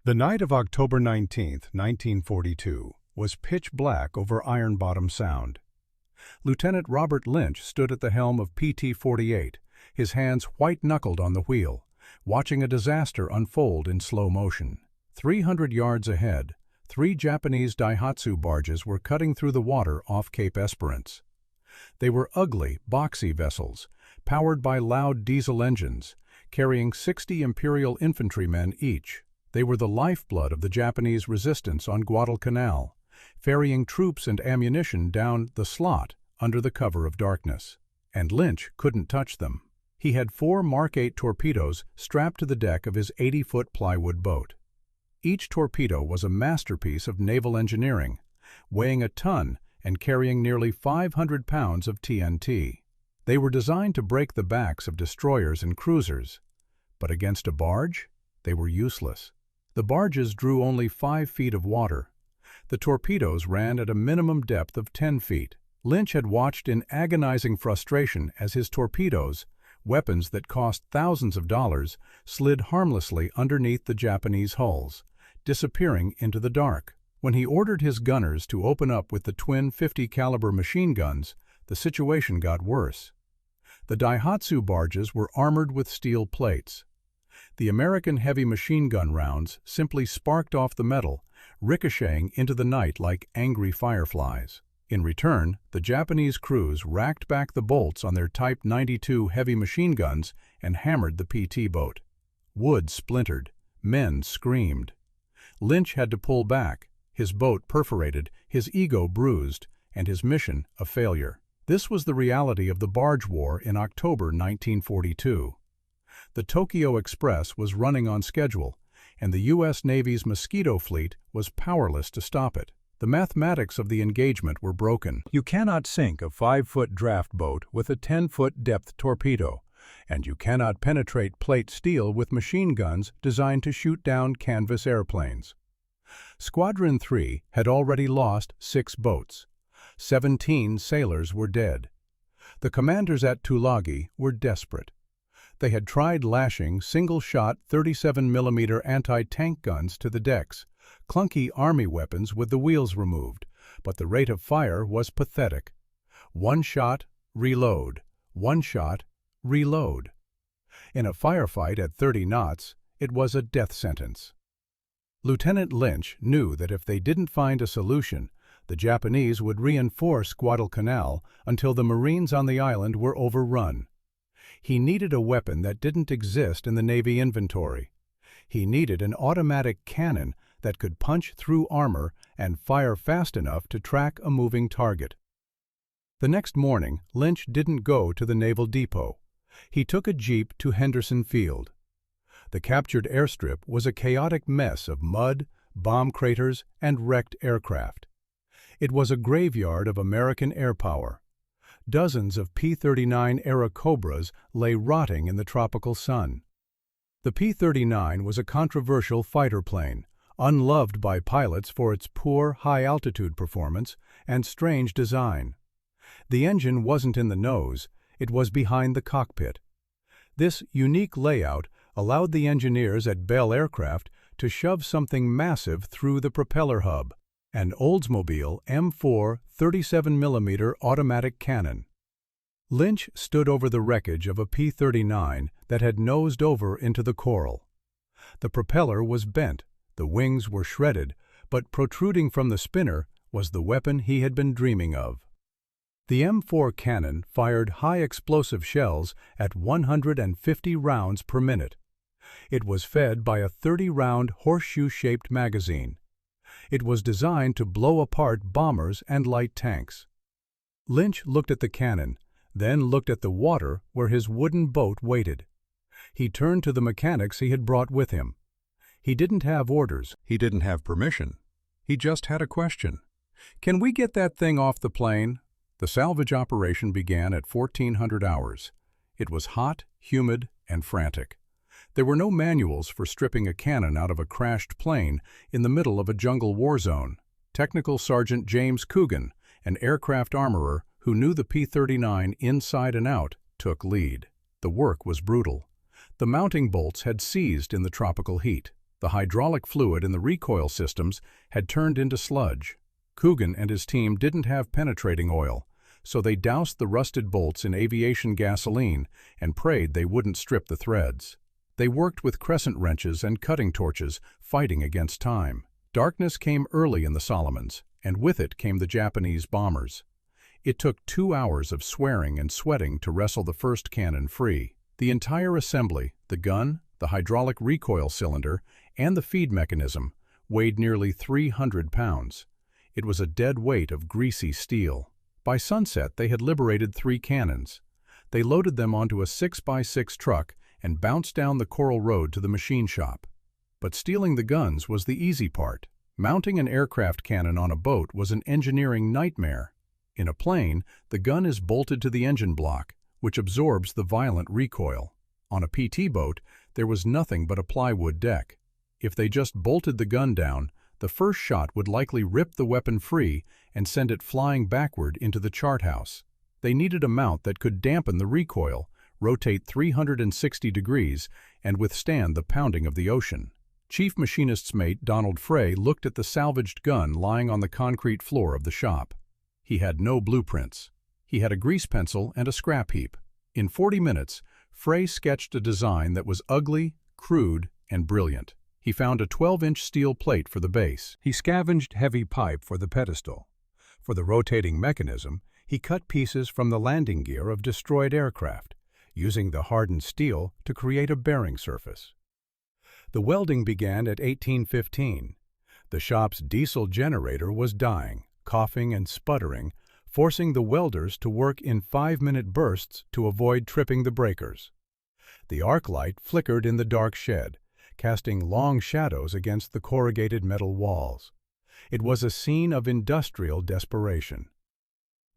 The night of October 19, 1942, was pitch black over Iron Bottom Sound. Lieutenant Robert Lynch stood at the helm of PT-48, his hands white-knuckled on the wheel, watching a disaster unfold in slow motion. 300 yards ahead, 3 Japanese Daihatsu barges were cutting through the water off Cape Esperance. They were ugly, boxy vessels, powered by loud diesel engines, carrying 60 Imperial infantrymen each. They were the lifeblood of the Japanese resistance on Guadalcanal, ferrying troops and ammunition down the slot under the cover of darkness. And Lynch couldn't touch them. He had 4 Mark 8 torpedoes strapped to the deck of his 80-foot plywood boat. Each torpedo was a masterpiece of naval engineering, weighing a ton and carrying nearly 500 pounds of TNT. They were designed to break the backs of destroyers and cruisers, but against a barge, they were useless. The barges drew only 5 feet of water. The torpedoes ran at a minimum depth of 10 feet. Lynch had watched in agonizing frustration as his torpedoes, weapons that cost thousands of dollars, slid harmlessly underneath the Japanese hulls, disappearing into the dark. When he ordered his gunners to open up with the twin 50-caliber machine guns, the situation got worse. The Daihatsu barges were armored with steel plates. The American heavy machine gun rounds simply sparked off the metal, ricocheting into the night like angry fireflies. In return, the Japanese crews racked back the bolts on their Type 92 heavy machine guns and hammered the PT boat. Wood splintered. Men screamed. Lynch had to pull back, his boat perforated, his ego bruised, and his mission a failure. This was the reality of the barge war in October 1942. The Tokyo Express was running on schedule, and the U.S. Navy's Mosquito fleet was powerless to stop it. The mathematics of the engagement were broken. You cannot sink a 5-foot draft boat with a 10-foot depth torpedo, and you cannot penetrate plate steel with machine guns designed to shoot down canvas airplanes. Squadron 3 had already lost 6 boats. 17 sailors were dead. The commanders at Tulagi were desperate. They had tried lashing single-shot 37mm anti-tank guns to the decks, clunky Army weapons with the wheels removed, but the rate of fire was pathetic. 1 shot, reload. 1 shot, reload. In a firefight at 30 knots, it was a death sentence. Lieutenant Lynch knew that if they didn't find a solution, the Japanese would reinforce Guadalcanal until the Marines on the island were overrun. He needed a weapon that didn't exist in the Navy inventory. He needed an automatic cannon that could punch through armor and fire fast enough to track a moving target. The next morning, Lynch didn't go to the naval depot. He took a jeep to Henderson Field. The captured airstrip was a chaotic mess of mud, bomb craters, and wrecked aircraft. It was a graveyard of American air power. Dozens of P-39 Airacobras lay rotting in the tropical sun. The P-39 was a controversial fighter plane, unloved by pilots for its poor high-altitude performance and strange design. The engine wasn't in the nose, it was behind the cockpit. This unique layout allowed the engineers at Bell Aircraft to shove something massive through the propeller hub, an Oldsmobile M4 37mm automatic cannon. Lynch stood over the wreckage of a P-39 that had nosed over into the coral. The propeller was bent, the wings were shredded, but protruding from the spinner was the weapon he had been dreaming of. The M4 cannon fired high-explosive shells at 150 rounds per minute. It was fed by a 30-round horseshoe-shaped magazine. It was designed to blow apart bombers and light tanks. Lynch looked at the cannon, then looked at the water where his wooden boat waited. He turned to the mechanics he had brought with him. He didn't have orders. He didn't have permission. He just had a question. "Can we get that thing off the plane?" The salvage operation began at 1400 hours. It was hot, humid, and frantic. There were no manuals for stripping a cannon out of a crashed plane in the middle of a jungle war zone. Technical Sergeant James Coogan, an aircraft armorer who knew the P-39 inside and out, took lead. The work was brutal. The mounting bolts had seized in the tropical heat. The hydraulic fluid in the recoil systems had turned into sludge. Coogan and his team didn't have penetrating oil, so they doused the rusted bolts in aviation gasoline and prayed they wouldn't strip the threads. They worked with crescent wrenches and cutting torches, fighting against time. Darkness came early in the Solomons, and with it came the Japanese bombers. It took 2 hours of swearing and sweating to wrestle the first cannon free. The entire assembly, the gun, the hydraulic recoil cylinder, and the feed mechanism, weighed nearly 300 pounds. It was a dead weight of greasy steel. By sunset, they had liberated 3 cannons. They loaded them onto a 6x6 truck and bounced down the Coral Road to the machine shop. But stealing the guns was the easy part. Mounting an aircraft cannon on a boat was an engineering nightmare. In a plane, the gun is bolted to the engine block, which absorbs the violent recoil. On a PT boat, there was nothing but a plywood deck. If they just bolted the gun down, the first shot would likely rip the weapon free and send it flying backward into the chart house. They needed a mount that could dampen the recoil, rotate 360 degrees, and withstand the pounding of the ocean. Chief Machinist's mate Donald Frey looked at the salvaged gun lying on the concrete floor of the shop. He had no blueprints. He had a grease pencil and a scrap heap. In 40 minutes, Frey sketched a design that was ugly, crude, and brilliant. He found a 12-inch steel plate for the base. He scavenged heavy pipe for the pedestal. For the rotating mechanism, he cut pieces from the landing gear of destroyed aircraft, using the hardened steel to create a bearing surface. The welding began at 1815. The shop's diesel generator was dying, coughing and sputtering, forcing the welders to work in 5-minute bursts to avoid tripping the breakers. The arc light flickered in the dark shed, casting long shadows against the corrugated metal walls. It was a scene of industrial desperation.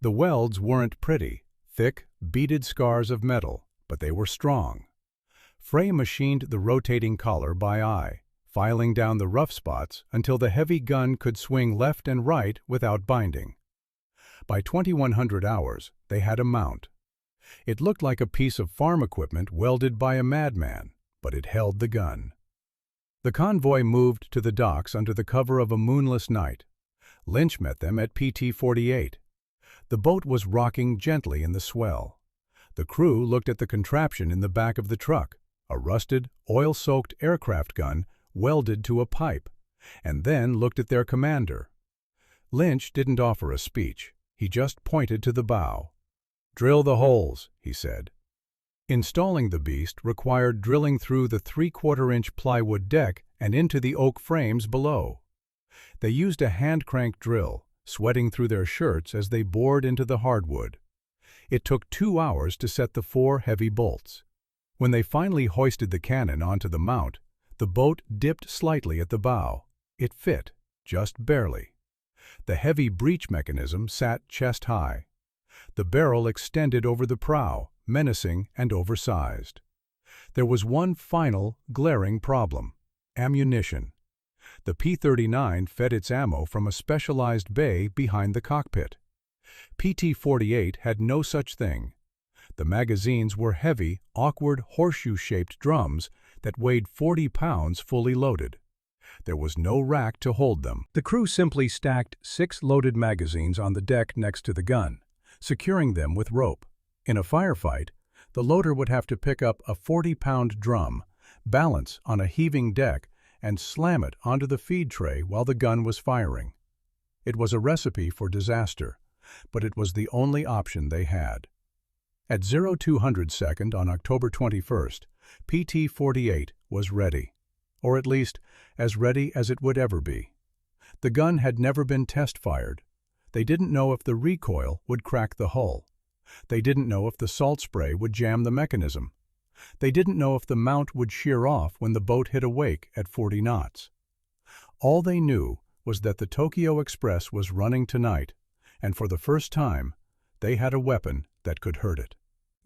The welds weren't pretty, thick, beaded scars of metal, but they were strong. Frey machined the rotating collar by eye, filing down the rough spots until the heavy gun could swing left and right without binding. By 2100 hours, they had a mount. It looked like a piece of farm equipment welded by a madman, but it held the gun. The convoy moved to the docks under the cover of a moonless night. Lynch met them at PT-48. The boat was rocking gently in the swell. The crew looked at the contraption in the back of the truck, a rusted, oil-soaked aircraft gun welded to a pipe, and then looked at their commander. Lynch didn't offer a speech. He just pointed to the bow. "Drill the holes," he said. Installing the beast required drilling through the 3/4-inch plywood deck and into the oak frames below. They used a hand-crank drill, sweating through their shirts as they bored into the hardwood. It took 2 hours to set the 4 heavy bolts. When they finally hoisted the cannon onto the mount, the boat dipped slightly at the bow. It fit, just barely. The heavy breech mechanism sat chest-high. The barrel extended over the prow, menacing and oversized. There was one final, glaring problem: ammunition. The P-39 fed its ammo from a specialized bay behind the cockpit. PT-48 had no such thing. The magazines were heavy, awkward, horseshoe-shaped drums that weighed 40 pounds fully loaded. There was no rack to hold them. The crew simply stacked 6 loaded magazines on the deck next to the gun, securing them with rope. In a firefight, the loader would have to pick up a 40-pound drum, balance on a heaving deck, and slam it onto the feed tray while the gun was firing. It was a recipe for disaster, but it was the only option they had. At 0200 second on October 21st, PT-48 was ready, or at least as ready as it would ever be. The gun had never been test-fired. They didn't know if the recoil would crack the hull. They didn't know if the salt spray would jam the mechanism. They didn't know if the mount would shear off when the boat hit a wake at 40 knots. All they knew was that the Tokyo Express was running tonight, and for the first time, they had a weapon that could hurt it.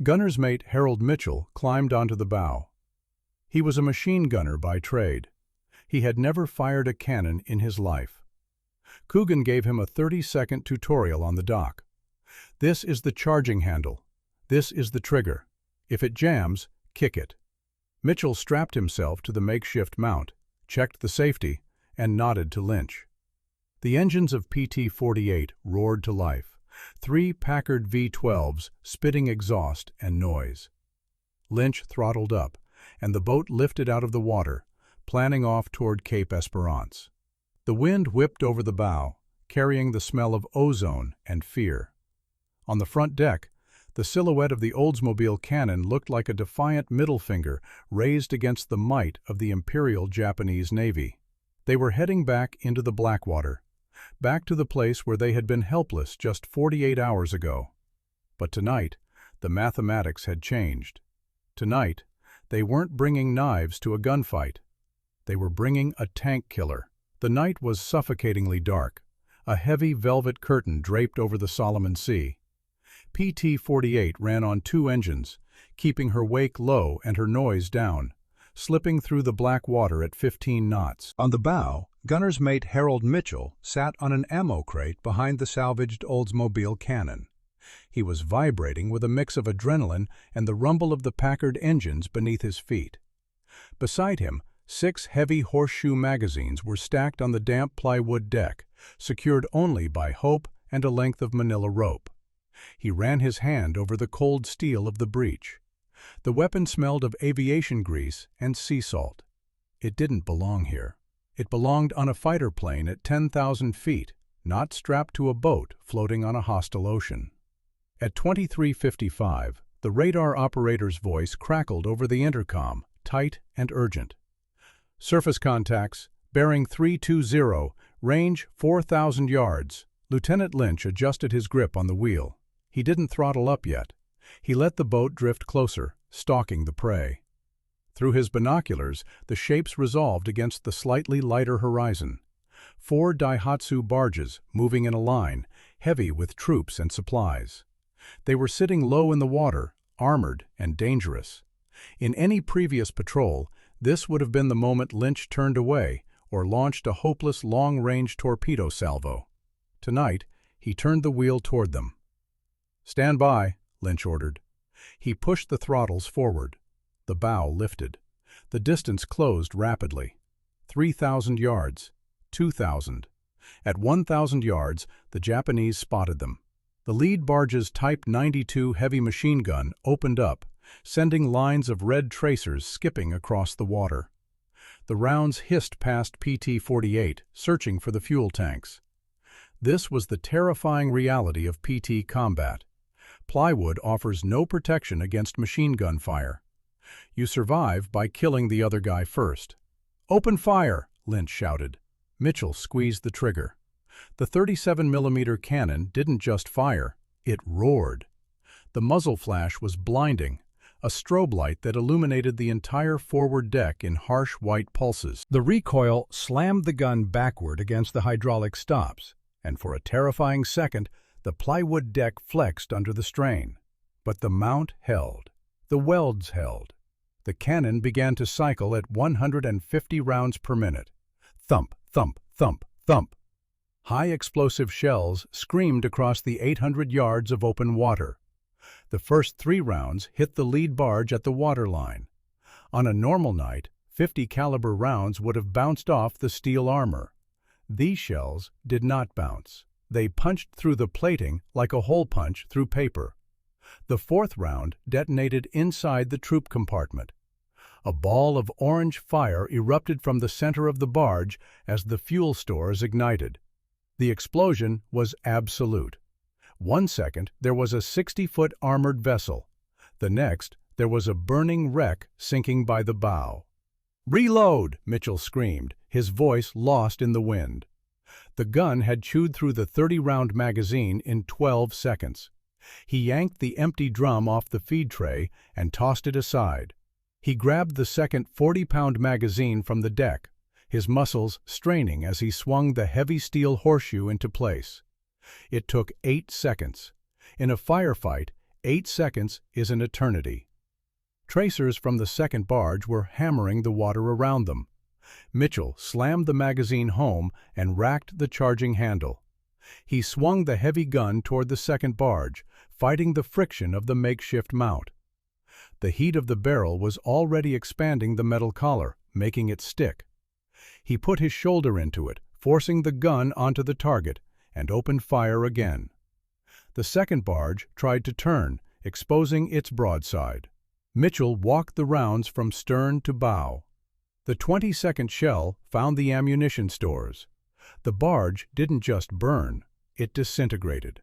Gunner's mate Harold Mitchell climbed onto the bow. He was a machine gunner by trade. He had never fired a cannon in his life. Coogan gave him a 30-second tutorial on the dock. "This is the charging handle. This is the trigger. If it jams, kick it." Mitchell strapped himself to the makeshift mount, checked the safety, and nodded to Lynch. The engines of PT-48 roared to life, 3 Packard V-12s spitting exhaust and noise. Lynch throttled up, and the boat lifted out of the water, planning off toward Cape Esperance. The wind whipped over the bow, carrying the smell of ozone and fear. On the front deck, the silhouette of the Oldsmobile cannon looked like a defiant middle finger raised against the might of the Imperial Japanese Navy. They were heading back into the Blackwater, back to the place where they had been helpless just 48 hours ago. But tonight, the mathematics had changed. Tonight, they weren't bringing knives to a gunfight. They were bringing a tank killer. The night was suffocatingly dark. A heavy velvet curtain draped over the Solomon Sea. PT-48 ran on 2 engines, keeping her wake low and her noise down, slipping through the black water at 15 knots. On the bow, gunner's mate Harold Mitchell sat on an ammo crate behind the salvaged Oldsmobile cannon. He was vibrating with a mix of adrenaline and the rumble of the Packard engines beneath his feet. Beside him, 6 heavy horseshoe magazines were stacked on the damp plywood deck, secured only by hope and a length of manila rope. He ran his hand over the cold steel of the breech. The weapon smelled of aviation grease and sea salt. It didn't belong here. It belonged on a fighter plane at 10,000 feet, not strapped to a boat floating on a hostile ocean. At 23:55, the radar operator's voice crackled over the intercom, tight and urgent. Surface contacts, bearing 320, range 4,000 yards. Lieutenant Lynch adjusted his grip on the wheel. He didn't throttle up yet. He let the boat drift closer, stalking the prey. Through his binoculars, the shapes resolved against the slightly lighter horizon. 4 Daihatsu barges, moving in a line, heavy with troops and supplies. They were sitting low in the water, armored and dangerous. In any previous patrol, this would have been the moment Lynch turned away or launched a hopeless long-range torpedo salvo. Tonight, he turned the wheel toward them. "Stand by," Lynch ordered. He pushed the throttles forward. The bow lifted. The distance closed rapidly. 3,000 yards. 2,000. At 1,000 yards, the Japanese spotted them. The lead barge's Type 92 heavy machine gun opened up, sending lines of red tracers skipping across the water. The rounds hissed past PT-48, searching for the fuel tanks. This was the terrifying reality of PT combat. Plywood offers no protection against machine gun fire. You survive by killing the other guy first. "Open fire!" Lynch shouted. Mitchell squeezed the trigger. The 37mm cannon didn't just fire, it roared. The muzzle flash was blinding, a strobe light that illuminated the entire forward deck in harsh white pulses. The recoil slammed the gun backward against the hydraulic stops, and for a terrifying second, the plywood deck flexed under the strain. But the mount held. The welds held. The cannon began to cycle at 150 rounds per minute. Thump, thump, thump, thump. High explosive shells screamed across the 800 yards of open water. The first 3 rounds hit the lead barge at the waterline. On a normal night, 50 caliber rounds would have bounced off the steel armor. These shells did not bounce. They punched through the plating like a hole punch through paper. The 4th round detonated inside the troop compartment. A ball of orange fire erupted from the center of the barge as the fuel stores ignited. The explosion was absolute. 1 second, there was a 60-foot armored vessel. The next, there was a burning wreck sinking by the bow. "Reload!" Mitchell screamed, his voice lost in the wind. The gun had chewed through the 30-round magazine in 12 seconds. He yanked the empty drum off the feed tray and tossed it aside. He grabbed the second 40-pound magazine from the deck, his muscles straining as he swung the heavy steel horseshoe into place. It took 8 seconds. In a firefight, 8 seconds is an eternity. Tracers from the second barge were hammering the water around them. Mitchell slammed the magazine home and racked the charging handle. He swung the heavy gun toward the second barge, fighting the friction of the makeshift mount. The heat of the barrel was already expanding the metal collar, making it stick. He put his shoulder into it, forcing the gun onto the target, and opened fire again. The second barge tried to turn, exposing its broadside. Mitchell walked the rounds from stern to bow. The 22nd shell found the ammunition stores. The barge didn't just burn, it disintegrated.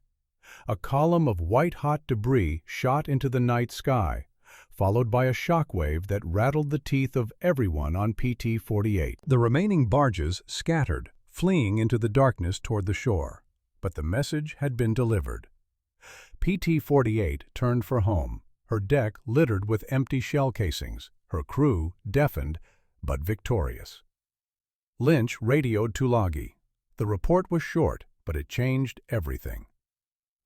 A column of white-hot debris shot into the night sky, followed by a shockwave that rattled the teeth of everyone on PT-48. The remaining barges scattered, fleeing into the darkness toward the shore. But the message had been delivered. PT-48 turned for home, her deck littered with empty shell casings, her crew deafened but victorious. Lynch radioed Tulagi. The report was short, but it changed everything.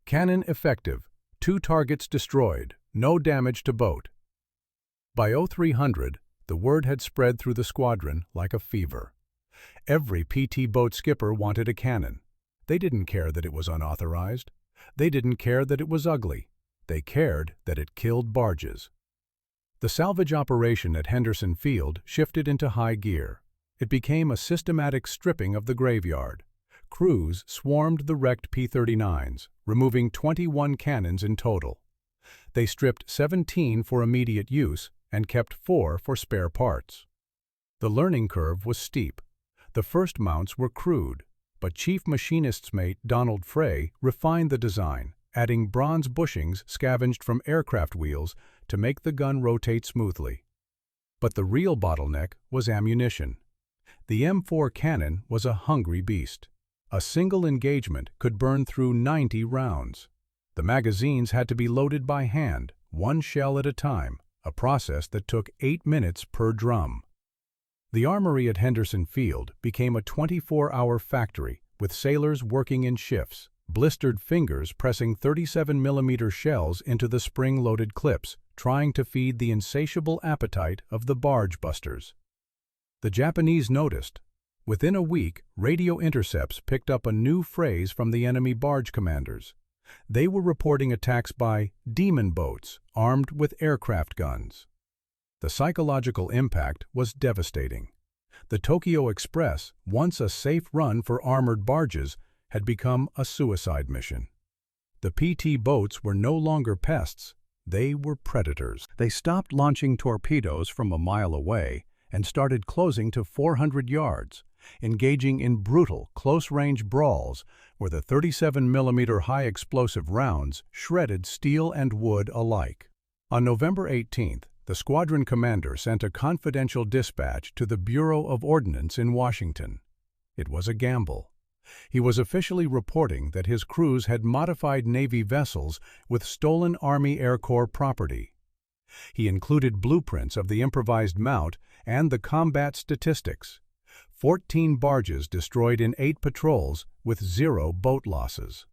Cannon effective, 2 targets destroyed, no damage to boat. By 0300, the word had spread through the squadron like a fever. Every PT boat skipper wanted a cannon. They didn't care that it was unauthorized. They didn't care that it was ugly. They cared that it killed barges. The salvage operation at Henderson Field shifted into high gear. It became a systematic stripping of the graveyard. Crews swarmed the wrecked P-39s, removing 21 cannons in total. They stripped 17 for immediate use and kept 4 for spare parts. The learning curve was steep. The first mounts were crude, but Chief Machinist's mate Donald Frey refined the design, adding bronze bushings scavenged from aircraft wheels to make the gun rotate smoothly. But the real bottleneck was ammunition. The M4 cannon was a hungry beast. A single engagement could burn through 90 rounds. The magazines had to be loaded by hand, 1 shell at a time, a process that took 8 minutes per drum. The armory at Henderson Field became a 24-hour factory with sailors working in shifts, blistered fingers pressing 37mm shells into the spring-loaded clips, trying to feed the insatiable appetite of the Barge Busters. The Japanese noticed. Within a week, radio intercepts picked up a new phrase from the enemy barge commanders. They were reporting attacks by demon boats armed with aircraft guns. The psychological impact was devastating. The Tokyo Express, once a safe run for armored barges, had become a suicide mission. The PT boats were no longer pests, they were predators. They stopped launching torpedoes from a mile away and started closing to 400 yards, engaging in brutal, close-range brawls where the 37mm high-explosive rounds shredded steel and wood alike. On November 18th, the squadron commander sent a confidential dispatch to the Bureau of Ordnance in Washington. It was a gamble. He was officially reporting that his crews had modified Navy vessels with stolen Army Air Corps property. He included blueprints of the improvised mount and the combat statistics. 14 barges destroyed in 8 patrols with 0 boat losses.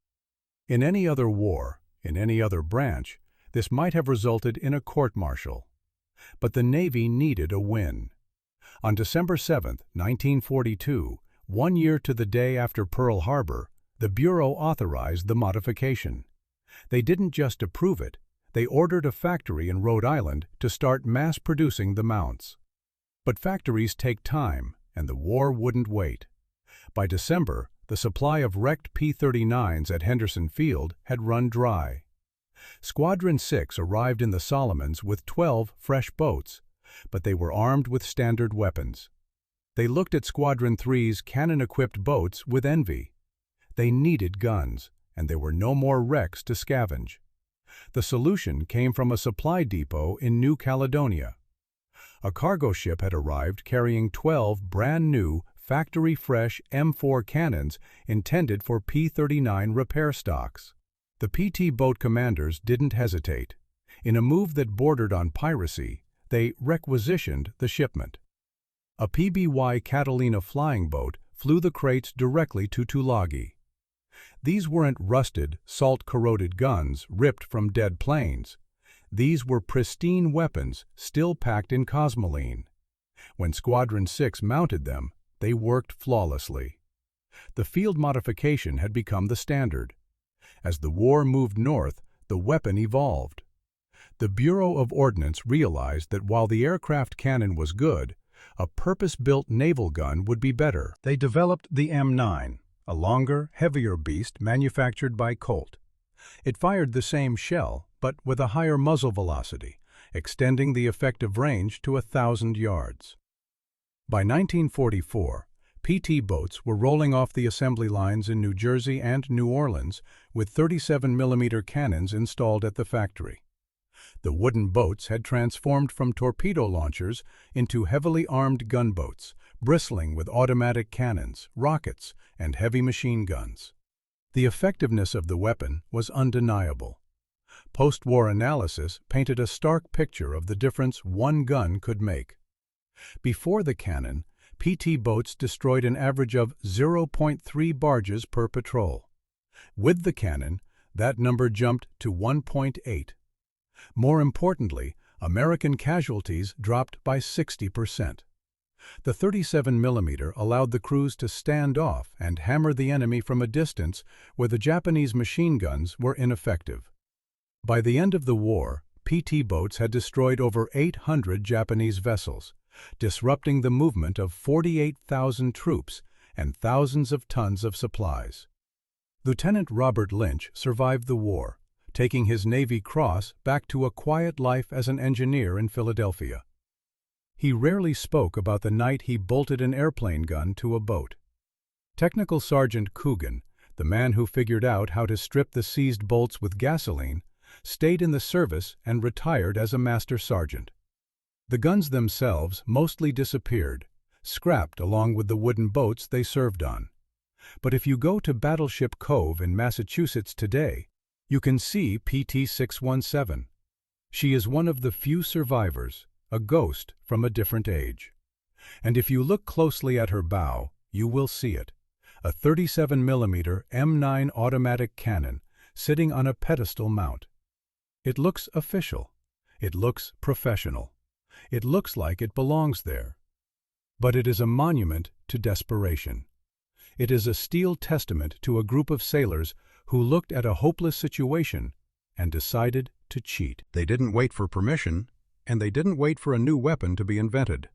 In any other war, in any other branch, this might have resulted in a court-martial. But the Navy needed a win. On December 7, 1942, 1 year to the day after Pearl Harbor, the Bureau authorized the modification. They didn't just approve it, they ordered a factory in Rhode Island to start mass-producing the mounts. But factories take time, and the war wouldn't wait. By December, the supply of wrecked P-39s at Henderson Field had run dry. Squadron 6 arrived in the Solomons with 12 fresh boats, but they were armed with standard weapons. They looked at Squadron 3's cannon-equipped boats with envy. They needed guns, and there were no more wrecks to scavenge. The solution came from a supply depot in New Caledonia. A cargo ship had arrived carrying 12 brand-new, factory-fresh M4 cannons intended for P-39 repair stocks. The PT boat commanders didn't hesitate. In a move that bordered on piracy, they requisitioned the shipment. A PBY Catalina flying boat flew the crates directly to Tulagi. These weren't rusted, salt-corroded guns ripped from dead planes. These were pristine weapons still packed in cosmoline. When Squadron 6 mounted them, they worked flawlessly. The field modification had become the standard. As the war moved north, the weapon evolved. The Bureau of Ordnance realized that while the aircraft cannon was good, A purpose-built naval gun would be better. They developed the M9, a longer, heavier beast manufactured by Colt. It fired the same shell, but with a higher muzzle velocity, extending the effective range to 1,000 yards. By 1944, PT boats were rolling off the assembly lines in New Jersey and New Orleans with 37mm cannons installed at the factory. The wooden boats had transformed from torpedo launchers into heavily armed gunboats, bristling with automatic cannons, rockets, and heavy machine guns. The effectiveness of the weapon was undeniable. Post-war analysis painted a stark picture of the difference one gun could make. Before the cannon, PT boats destroyed an average of 0.3 barges per patrol. With the cannon, that number jumped to 1.8. More importantly, American casualties dropped by 60%. The 37mm allowed the crews to stand off and hammer the enemy from a distance where the Japanese machine guns were ineffective. By the end of the war, PT boats had destroyed over 800 Japanese vessels, disrupting the movement of 48,000 troops and thousands of tons of supplies. Lieutenant Robert Lynch survived the war, taking his Navy Cross back to a quiet life as an engineer in Philadelphia. He rarely spoke about the night he bolted an airplane gun to a boat. Technical Sergeant Coogan, the man who figured out how to strip the seized bolts with gasoline, stayed in the service and retired as a master sergeant. The guns themselves mostly disappeared, scrapped along with the wooden boats they served on. But if you go to Battleship Cove in Massachusetts today, you can see PT-617. She is one of the few survivors, a ghost from a different age. And if you look closely at her bow, you will see it, a 37mm M9 automatic cannon sitting on a pedestal mount. It looks official. It looks professional. It looks like it belongs there. But it is a monument to desperation. It is a steel testament to a group of sailors who looked at a hopeless situation and decided to cheat. They didn't wait for permission, and they didn't wait for a new weapon to be invented.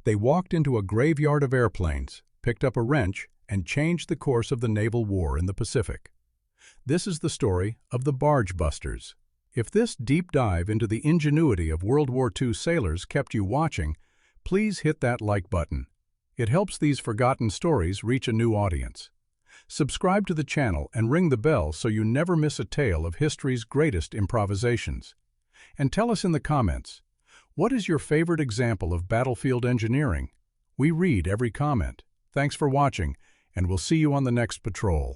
They walked into a graveyard of airplanes, picked up a wrench, and changed the course of the naval war in the Pacific. This is the story of the Barge Busters. If this deep dive into the ingenuity of World War II sailors kept you watching, please hit that like button. It helps these forgotten stories reach a new audience. Subscribe to the channel and ring the bell so you never miss a tale of history's greatest improvisations. And tell us in the comments, what is your favorite example of battlefield engineering? We read every comment. Thanks for watching, and we'll see you on the next patrol.